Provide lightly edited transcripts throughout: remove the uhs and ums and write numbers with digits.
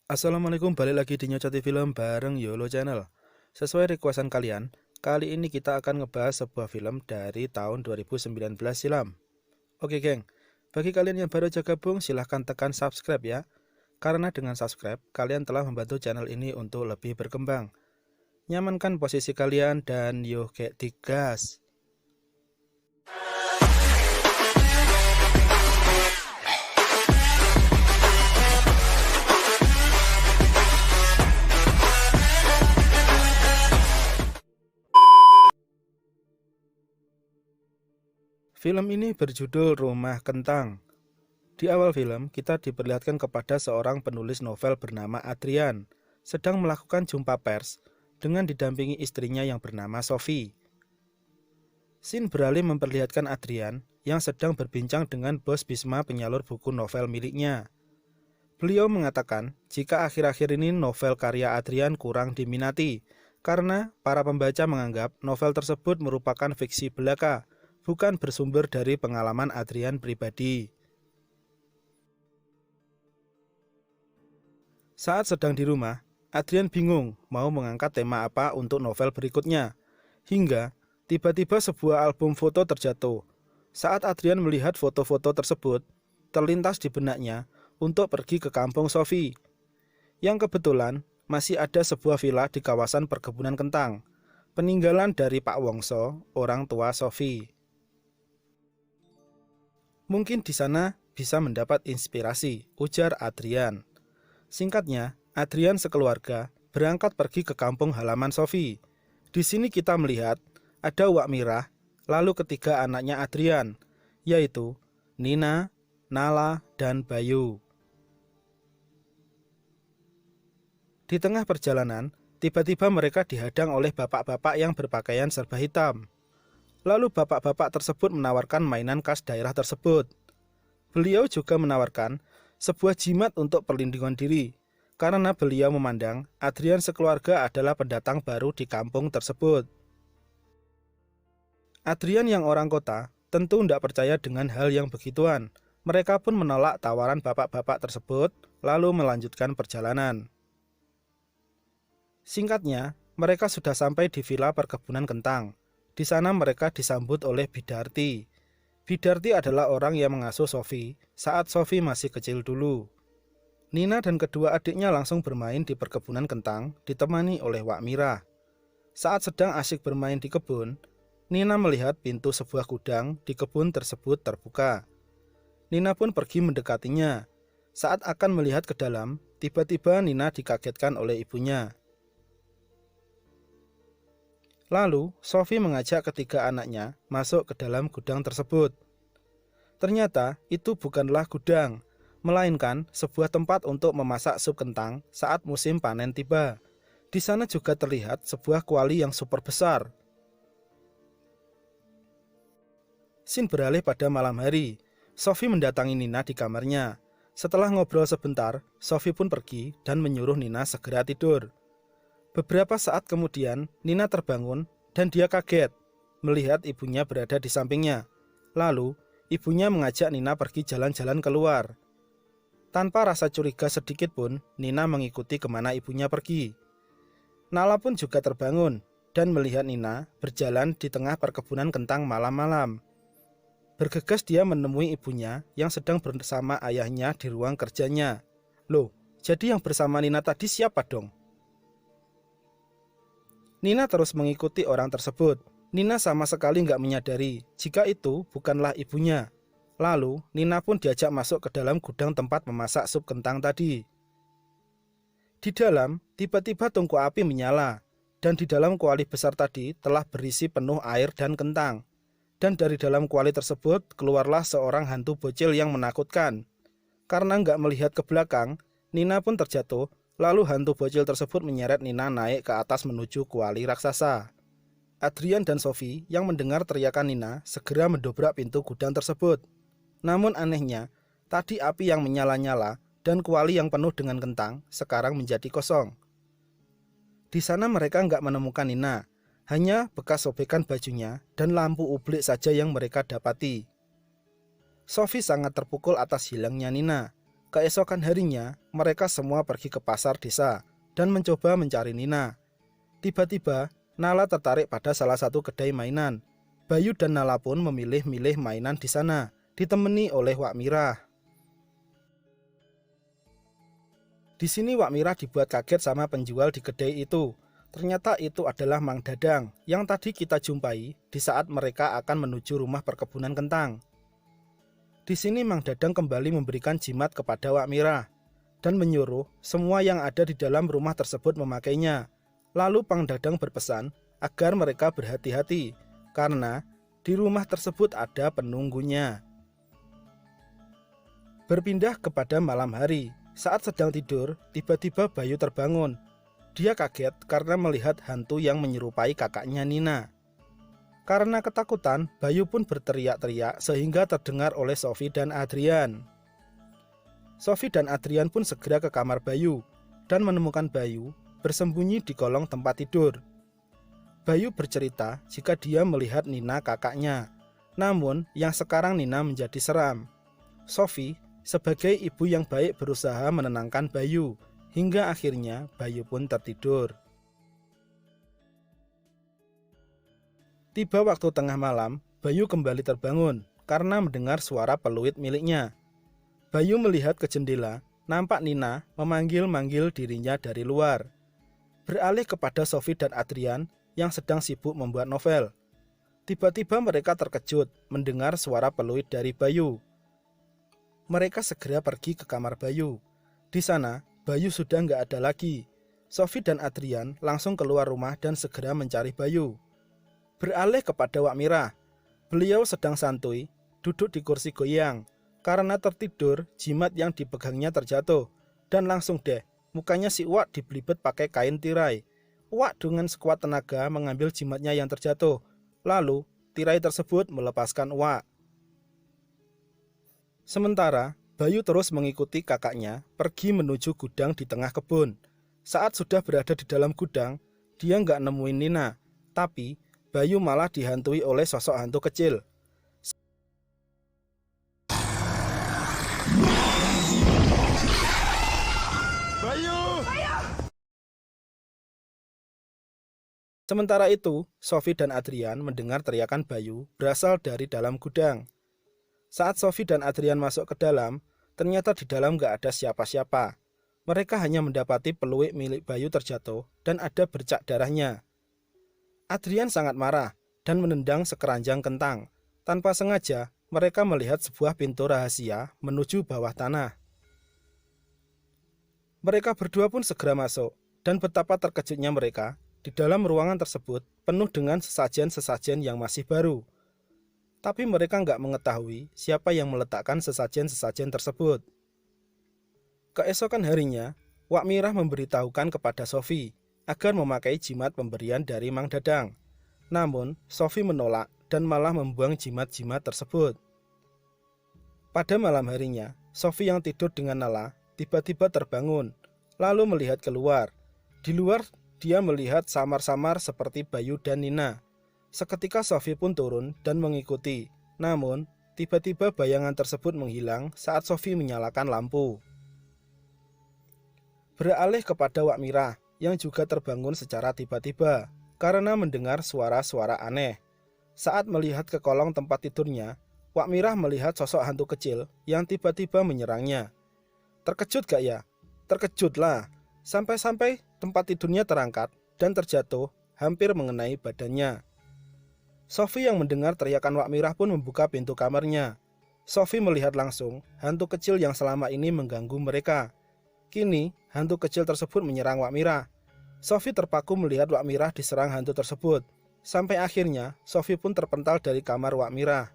Assalamualaikum, balik lagi di Nyocoti Film bareng YOLO Channel. Sesuai requestan kalian, kali ini kita akan ngebahas sebuah film dari tahun 2019 silam. Oke geng, bagi kalian yang baru aja gabung silahkan tekan subscribe ya. Karena dengan subscribe, kalian telah membantu channel ini untuk lebih berkembang. Nyamankan posisi kalian dan yuk kayak digas. Film ini berjudul Rumah Kentang. Di awal film, kita diperlihatkan kepada seorang penulis novel bernama Adrian, sedang melakukan jumpa pers dengan didampingi istrinya yang bernama Sophie. Scene beralih memperlihatkan Adrian yang sedang berbincang dengan bos Bisma penyalur buku novel miliknya. Beliau mengatakan jika akhir-akhir ini novel karya Adrian kurang diminati, karena para pembaca menganggap novel tersebut merupakan fiksi belaka, bukan bersumber dari pengalaman Adrian pribadi. Saat sedang di rumah, Adrian bingung mau mengangkat tema apa untuk novel berikutnya. Hingga tiba-tiba sebuah album foto terjatuh. Saat Adrian melihat foto-foto tersebut, terlintas di benaknya untuk pergi ke kampung Sophie, yang kebetulan masih ada sebuah villa di kawasan perkebunan kentang, peninggalan dari Pak Wongso, orang tua Sophie. Mungkin di sana bisa mendapat inspirasi, ujar Adrian. Singkatnya, Adrian sekeluarga berangkat pergi ke kampung halaman Sophie. Di sini kita melihat ada Wak Mirah, lalu ketiga anaknya Adrian, yaitu Nina, Nala, dan Bayu. Di tengah perjalanan, tiba-tiba mereka dihadang oleh bapak-bapak yang berpakaian serba hitam. Lalu bapak-bapak tersebut menawarkan mainan khas daerah tersebut. Beliau juga menawarkan sebuah jimat untuk perlindungan diri, karena beliau memandang Adrian sekeluarga adalah pendatang baru di kampung tersebut. Adrian yang orang kota tentu tidak percaya dengan hal yang begituan. Mereka pun menolak tawaran bapak-bapak tersebut, lalu melanjutkan perjalanan. Singkatnya, mereka sudah sampai di villa perkebunan kentang. Di sana mereka disambut oleh Bidarti. Bidarti adalah orang yang mengasuh Sophie saat Sophie masih kecil dulu. Nina dan kedua adiknya langsung bermain di perkebunan kentang ditemani oleh Wak Mirah. Saat sedang asyik bermain di kebun, Nina melihat pintu sebuah gudang di kebun tersebut terbuka. Nina pun pergi mendekatinya. Saat akan melihat ke dalam, tiba-tiba Nina dikagetkan oleh ibunya. Lalu, Sophie mengajak ketiga anaknya masuk ke dalam gudang tersebut. Ternyata, itu bukanlah gudang, melainkan sebuah tempat untuk memasak sup kentang saat musim panen tiba. Di sana juga terlihat sebuah kuali yang super besar. Scene beralih pada malam hari. Sophie mendatangi Nina di kamarnya. Setelah ngobrol sebentar, Sophie pun pergi dan menyuruh Nina segera tidur. Beberapa saat kemudian, Nina terbangun dan dia kaget melihat ibunya berada di sampingnya. Lalu, ibunya mengajak Nina pergi jalan-jalan keluar. Tanpa rasa curiga sedikit pun, Nina mengikuti kemana ibunya pergi. Nala pun juga terbangun dan melihat Nina berjalan di tengah perkebunan kentang malam-malam. Bergegas dia menemui ibunya yang sedang bersama ayahnya di ruang kerjanya. Loh, jadi yang bersama Nina tadi siapa dong? Nina terus mengikuti orang tersebut. Nina sama sekali nggak menyadari jika itu bukanlah ibunya. Lalu, Nina pun diajak masuk ke dalam gudang tempat memasak sup kentang tadi. Di dalam, tiba-tiba tungku api menyala, dan di dalam kuali besar tadi telah berisi penuh air dan kentang. Dan dari dalam kuali tersebut keluarlah seorang hantu bocil yang menakutkan. Karena nggak melihat ke belakang, Nina pun terjatuh. Lalu hantu bocil tersebut menyeret Nina naik ke atas menuju kuali raksasa. Adrian dan Sophie yang mendengar teriakan Nina segera mendobrak pintu gudang tersebut. Namun anehnya, tadi api yang menyala-nyala dan kuali yang penuh dengan kentang sekarang menjadi kosong. Di sana mereka nggak menemukan Nina, hanya bekas sobekan bajunya dan lampu ublik saja yang mereka dapati. Sophie sangat terpukul atas hilangnya Nina. Keesokan harinya, mereka semua pergi ke pasar desa dan mencoba mencari Nina. Tiba-tiba, Nala tertarik pada salah satu kedai mainan. Bayu dan Nala pun memilih-milih mainan di sana, ditemani oleh Wak Mirah. Di sini Wak Mirah dibuat kaget sama penjual di kedai itu. Ternyata itu adalah Mang Dadang yang tadi kita jumpai di saat mereka akan menuju rumah perkebunan kentang. Di sini Mang Dadang kembali memberikan jimat kepada Wak Mirah dan menyuruh semua yang ada di dalam rumah tersebut memakainya. Lalu Mang Dadang berpesan agar mereka berhati-hati karena di rumah tersebut ada penunggunya. Berpindah kepada malam hari, saat sedang tidur, tiba-tiba Bayu terbangun. Dia kaget karena melihat hantu yang menyerupai kakaknya Nina. Karena ketakutan, Bayu pun berteriak-teriak sehingga terdengar oleh Sofi dan Adrian. Sofi dan Adrian pun segera ke kamar Bayu dan menemukan Bayu bersembunyi di kolong tempat tidur. Bayu bercerita jika dia melihat Nina kakaknya, namun yang sekarang Nina menjadi seram. Sofi sebagai ibu yang baik berusaha menenangkan Bayu, hingga akhirnya Bayu pun tertidur. Tiba waktu tengah malam, Bayu kembali terbangun karena mendengar suara peluit miliknya. Bayu melihat ke jendela, nampak Nina memanggil-manggil dirinya dari luar. Beralih kepada Sofi dan Adrian yang sedang sibuk membuat novel. Tiba-tiba mereka terkejut mendengar suara peluit dari Bayu. Mereka segera pergi ke kamar Bayu. Di sana, Bayu sudah nggak ada lagi. Sofi dan Adrian langsung keluar rumah dan segera mencari Bayu. Beralih kepada Wak Mirah. Beliau sedang santuy, duduk di kursi goyang. Karena tertidur, jimat yang dipegangnya terjatuh. Dan langsung deh, mukanya si Wak dibelibet pakai kain tirai. Wak dengan sekuat tenaga mengambil jimatnya yang terjatuh. Lalu, tirai tersebut melepaskan Wak. Sementara, Bayu terus mengikuti kakaknya pergi menuju gudang di tengah kebun. Saat sudah berada di dalam gudang, dia nggak nemuin Nina. Tapi, Bayu malah dihantui oleh sosok hantu kecil. Bayu! Sementara itu, Sofi dan Adrian mendengar teriakan Bayu berasal dari dalam gudang. Saat Sofi dan Adrian masuk ke dalam, ternyata di dalam nggak ada siapa-siapa. Mereka hanya mendapati peluit milik Bayu terjatuh dan ada bercak darahnya. Adrian sangat marah dan menendang sekeranjang kentang. Tanpa sengaja, mereka melihat sebuah pintu rahasia menuju bawah tanah. Mereka berdua pun segera masuk, dan betapa terkejutnya mereka. Di dalam ruangan tersebut penuh dengan sesajen-sesajen yang masih baru. Tapi mereka nggak mengetahui siapa yang meletakkan sesajen-sesajen tersebut. Keesokan harinya, Wak Mirah memberitahukan kepada Sofi agar memakai jimat pemberian dari Mang Dadang. Namun, Sofi menolak dan malah membuang jimat-jimat tersebut. Pada malam harinya, Sofi yang tidur dengan Nala tiba-tiba terbangun, lalu melihat keluar. Di luar, dia melihat samar-samar seperti Bayu dan Nina. Seketika Sofi pun turun dan mengikuti. Namun, tiba-tiba bayangan tersebut menghilang saat Sofi menyalakan lampu. Beralih kepada Wak Mirah yang juga terbangun secara tiba-tiba karena mendengar suara-suara aneh. Saat melihat ke kolong tempat tidurnya, Wak Mirah melihat sosok hantu kecil yang tiba-tiba menyerangnya. Terkejut gak ya? Terkejutlah. Sampai-sampai tempat tidurnya terangkat dan terjatuh hampir mengenai badannya. Sofi yang mendengar teriakan Wak Mirah pun membuka pintu kamarnya. Sofi melihat langsung hantu kecil yang selama ini mengganggu mereka. Kini, hantu kecil tersebut menyerang Wak Mirah. Sofi terpaku melihat Wak Mirah diserang hantu tersebut. Sampai akhirnya, Sofi pun terpental dari kamar Wak Mirah.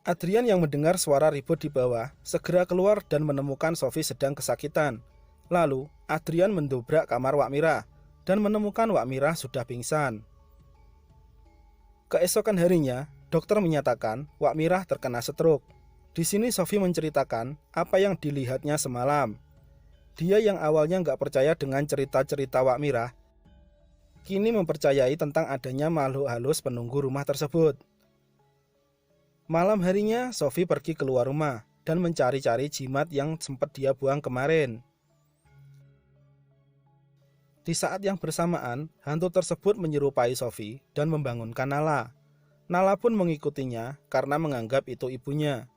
Adrian yang mendengar suara ribut di bawah segera keluar dan menemukan Sofi sedang kesakitan. Lalu, Adrian mendobrak kamar Wak Mirah dan menemukan Wak Mirah sudah pingsan. Keesokan harinya, dokter menyatakan Wak Mirah terkena stroke. Di sini Sofi menceritakan apa yang dilihatnya semalam. Dia yang awalnya nggak percaya dengan cerita-cerita Wak Mirah, kini mempercayai tentang adanya makhluk halus penunggu rumah tersebut. Malam harinya, Sofi pergi keluar rumah dan mencari-cari jimat yang sempat dia buang kemarin. Di saat yang bersamaan, hantu tersebut menyerupai Sofi dan membangunkan Nala. Nala pun mengikutinya karena menganggap itu ibunya.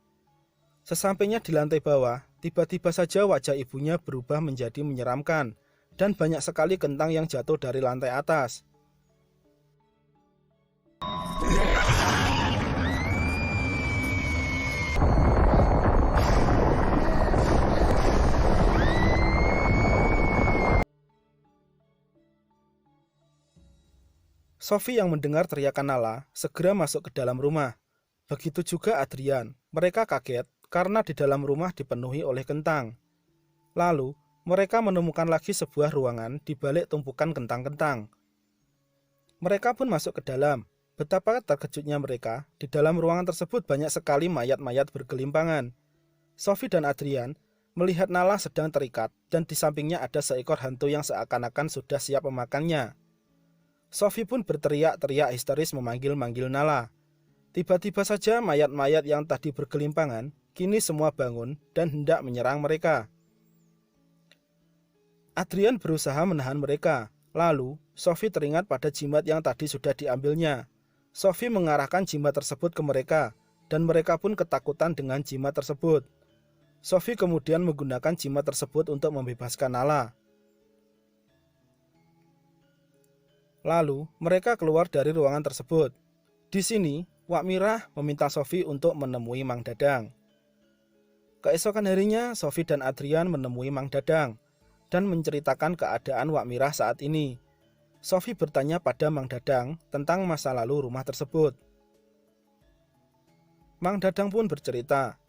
Sesampainya di lantai bawah, tiba-tiba saja wajah ibunya berubah menjadi menyeramkan dan banyak sekali kentang yang jatuh dari lantai atas. Sofi yang mendengar teriakan Nala segera masuk ke dalam rumah. Begitu juga Adrian. Mereka kaget karena di dalam rumah dipenuhi oleh kentang. Lalu, mereka menemukan lagi sebuah ruangan di balik tumpukan kentang-kentang. Mereka pun masuk ke dalam. Betapa terkejutnya mereka, di dalam ruangan tersebut banyak sekali mayat-mayat bergelimpangan. Sofi dan Adrian melihat Nala sedang terikat dan di sampingnya ada seekor hantu yang seakan-akan sudah siap memakannya. Sofi pun berteriak-teriak histeris memanggil-manggil Nala. Tiba-tiba saja mayat-mayat yang tadi bergelimpangan kini semua bangun dan hendak menyerang mereka. Adrian berusaha menahan mereka. Lalu, Sofi teringat pada jimat yang tadi sudah diambilnya. Sofi mengarahkan jimat tersebut ke mereka, dan mereka pun ketakutan dengan jimat tersebut. Sofi kemudian menggunakan jimat tersebut untuk membebaskan Nala. Lalu, mereka keluar dari ruangan tersebut. Di sini, Wak Mirah meminta Sofi untuk menemui Mang Dadang. Keesokan harinya, Sofi dan Adrian menemui Mang Dadang dan menceritakan keadaan Wak Mirah saat ini. Sofi bertanya pada Mang Dadang tentang masa lalu rumah tersebut. Mang Dadang pun bercerita,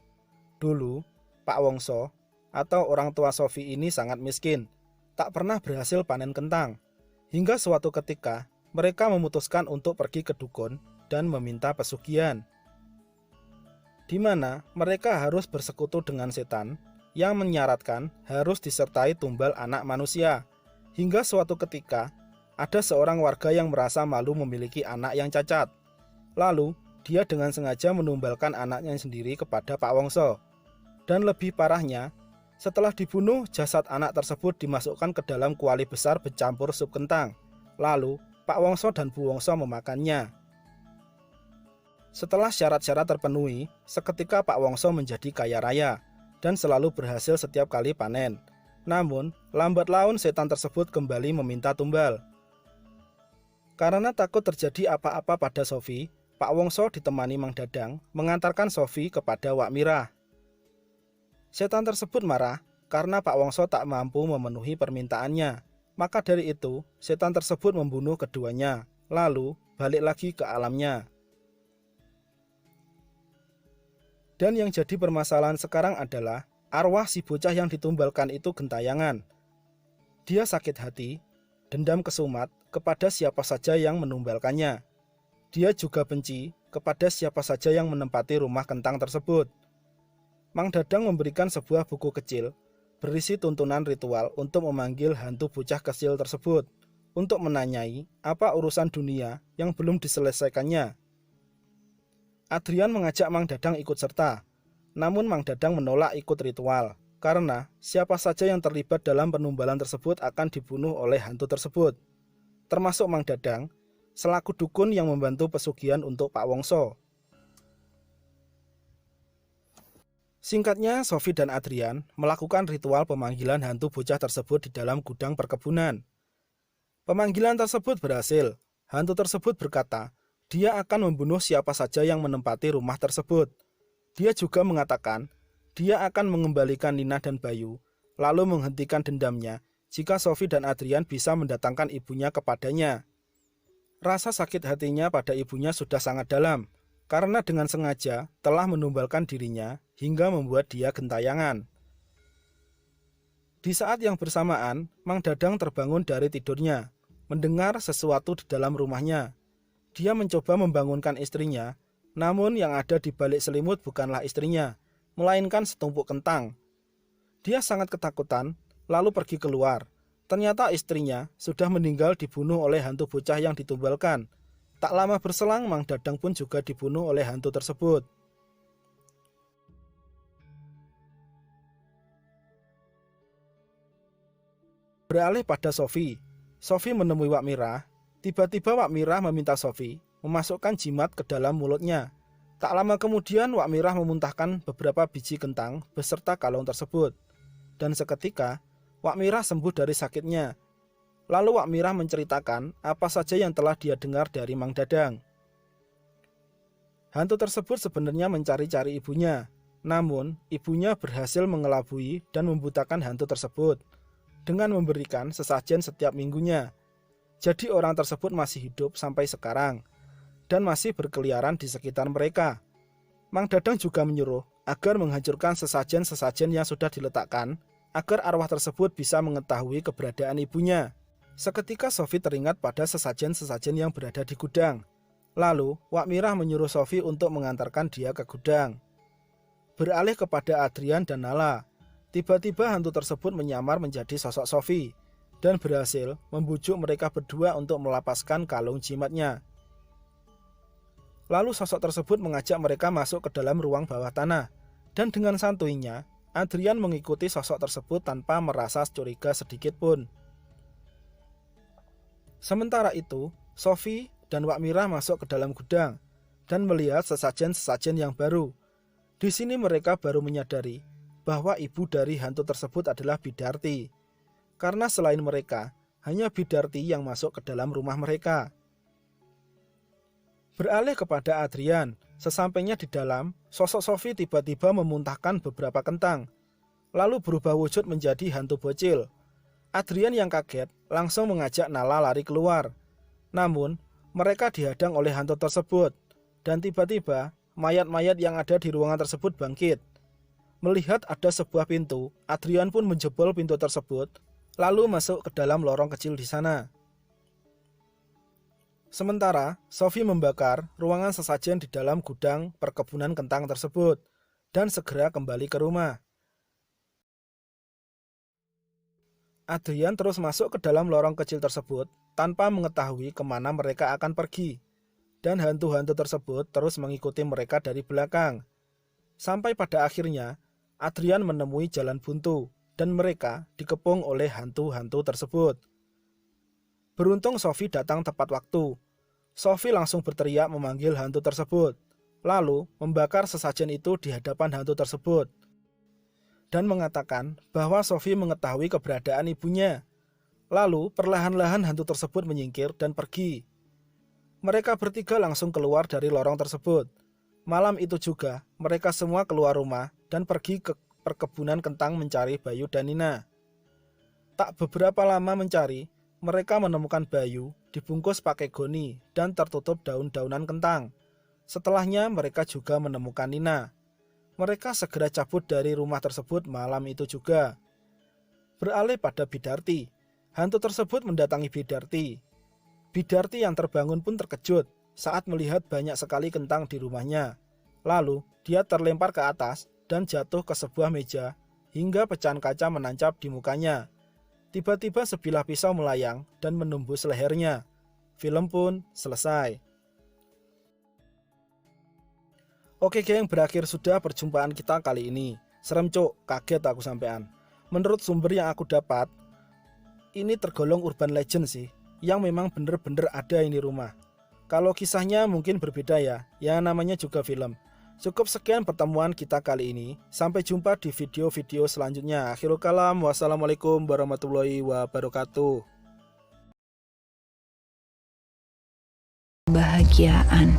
dulu Pak Wongso atau orang tua Sofi ini sangat miskin, tak pernah berhasil panen kentang. Hingga suatu ketika, mereka memutuskan untuk pergi ke dukun dan meminta pesugihan. Di mana mereka harus bersekutu dengan setan yang menyaratkan harus disertai tumbal anak manusia. Hingga suatu ketika, ada seorang warga yang merasa malu memiliki anak yang cacat. Lalu, dia dengan sengaja menumbalkan anaknya sendiri kepada Pak Wongso. Dan lebih parahnya, setelah dibunuh, jasad anak tersebut dimasukkan ke dalam kuali besar bercampur sup kentang. Lalu, Pak Wongso dan Bu Wongso memakannya. Setelah syarat-syarat terpenuhi, seketika Pak Wongso menjadi kaya raya dan selalu berhasil setiap kali panen. Namun, lambat laun setan tersebut kembali meminta tumbal. Karena takut terjadi apa-apa pada Sofi, Pak Wongso ditemani Mang Dadang mengantarkan Sofi kepada Wak Mirah. Setan tersebut marah karena Pak Wongso tak mampu memenuhi permintaannya. Maka dari itu, setan tersebut membunuh keduanya, lalu balik lagi ke alamnya. Dan yang jadi permasalahan sekarang adalah arwah si bocah yang ditumbalkan itu gentayangan. Dia sakit hati, dendam kesumat kepada siapa saja yang menumbalkannya. Dia juga benci kepada siapa saja yang menempati rumah kentang tersebut. Mang Dadang memberikan sebuah buku kecil berisi tuntunan ritual untuk memanggil hantu bocah kecil tersebut untuk menanyai apa urusan dunia yang belum diselesaikannya. Adrian mengajak Mang Dadang ikut serta, namun Mang Dadang menolak ikut ritual karena siapa saja yang terlibat dalam penumbalan tersebut akan dibunuh oleh hantu tersebut, termasuk Mang Dadang selaku dukun yang membantu pesugihan untuk Pak Wongso. Singkatnya, Sofi dan Adrian melakukan ritual pemanggilan hantu bocah tersebut di dalam gudang perkebunan. Pemanggilan tersebut berhasil. Hantu tersebut berkata, dia akan membunuh siapa saja yang menempati rumah tersebut. Dia juga mengatakan, dia akan mengembalikan Nina dan Bayu, lalu menghentikan dendamnya jika Sofi dan Adrian bisa mendatangkan ibunya kepadanya. Rasa sakit hatinya pada ibunya sudah sangat dalam, karena dengan sengaja telah menumbalkan dirinya hingga membuat dia gentayangan. Di saat yang bersamaan, Mang Dadang terbangun dari tidurnya, mendengar sesuatu di dalam rumahnya. Dia mencoba membangunkan istrinya, namun yang ada di balik selimut bukanlah istrinya, melainkan setumpuk kentang. Dia sangat ketakutan, lalu pergi keluar. Ternyata istrinya sudah meninggal dibunuh oleh hantu bocah yang ditumbalkan. Tak lama berselang, Mang Dadang pun juga dibunuh oleh hantu tersebut. Beralih pada Sophie. Sophie menemui Wak Mirah. Tiba-tiba Wak Mirah meminta Sophie memasukkan jimat ke dalam mulutnya. Tak lama kemudian Wak Mirah memuntahkan beberapa biji kentang beserta kalung tersebut. Dan seketika Wak Mirah sembuh dari sakitnya. Lalu Wak Mirah menceritakan apa saja yang telah dia dengar dari Mang Dadang. Hantu tersebut sebenarnya mencari-cari ibunya. Namun, ibunya berhasil mengelabui dan membutakan hantu tersebut dengan memberikan sesajen setiap minggunya. Jadi orang tersebut masih hidup sampai sekarang dan masih berkeliaran di sekitar mereka. Mang Dadang juga menyuruh agar menghancurkan sesajen-sesajen yang sudah diletakkan agar arwah tersebut bisa mengetahui keberadaan ibunya. Seketika Sophie teringat pada sesajen-sesajen yang berada di gudang. Lalu Wak Mirah menyuruh Sophie untuk mengantarkan dia ke gudang. Beralih kepada Adrian dan Nala. Tiba-tiba hantu tersebut menyamar menjadi sosok Sophie dan berhasil membujuk mereka berdua untuk melepaskan kalung jimatnya. Lalu sosok tersebut mengajak mereka masuk ke dalam ruang bawah tanah dan dengan santuinya Adrian mengikuti sosok tersebut tanpa merasa curiga sedikit pun. Sementara itu, Sophie dan Wak Mirah masuk ke dalam gudang dan melihat sesajen-sesajen yang baru. Di sini mereka baru menyadari bahwa ibu dari hantu tersebut adalah Bidarti. Karena selain mereka, hanya Bidarti yang masuk ke dalam rumah mereka. Beralih kepada Adrian, sesampainya di dalam, sosok Sophie tiba-tiba memuntahkan beberapa kentang, lalu berubah wujud menjadi hantu bocil. Adrian yang kaget langsung mengajak Nala lari keluar. Namun, mereka dihadang oleh hantu tersebut, dan tiba-tiba mayat-mayat yang ada di ruangan tersebut bangkit. Melihat ada sebuah pintu, Adrian pun menjebol pintu tersebut, lalu masuk ke dalam lorong kecil di sana. Sementara, Sophie membakar ruangan sesajen di dalam gudang perkebunan kentang tersebut, dan segera kembali ke rumah. Adrian terus masuk ke dalam lorong kecil tersebut, tanpa mengetahui kemana mereka akan pergi. Dan hantu-hantu tersebut terus mengikuti mereka dari belakang. Sampai pada akhirnya, Adrian menemui jalan buntu dan mereka dikepung oleh hantu-hantu tersebut. Beruntung Sophie datang tepat waktu. Sophie langsung berteriak memanggil hantu tersebut, lalu membakar sesajen itu di hadapan hantu tersebut dan mengatakan bahwa Sophie mengetahui keberadaan ibunya. Lalu perlahan-lahan hantu tersebut menyingkir dan pergi. Mereka bertiga langsung keluar dari lorong tersebut. Malam itu juga, mereka semua keluar rumah dan pergi ke perkebunan kentang mencari Bayu dan Nina. Tak beberapa lama mencari, mereka menemukan Bayu dibungkus pakai goni dan tertutup daun-daunan kentang. Setelahnya mereka juga menemukan Nina. Mereka segera cabut dari rumah tersebut malam itu juga. Beralih pada Bidarti, hantu tersebut mendatangi Bidarti. Bidarti yang terbangun pun terkejut saat melihat banyak sekali kentang di rumahnya. Lalu dia terlempar ke atas dan jatuh ke sebuah meja hingga pecahan kaca menancap di mukanya. Tiba-tiba sebilah pisau melayang dan menembus lehernya. Film pun selesai. Oke geng, berakhir sudah perjumpaan kita kali ini. Serem cuk, kaget aku sampean. Menurut sumber yang aku dapat, ini tergolong urban legend sih, yang memang bener-bener ada ini rumah. Kalau kisahnya mungkin berbeda ya namanya juga film. Cukup sekian pertemuan kita kali ini. Sampai jumpa di video-video selanjutnya. Akhirul kalam, wassalamualaikum warahmatullahi wabarakatuh. Kebahagiaan.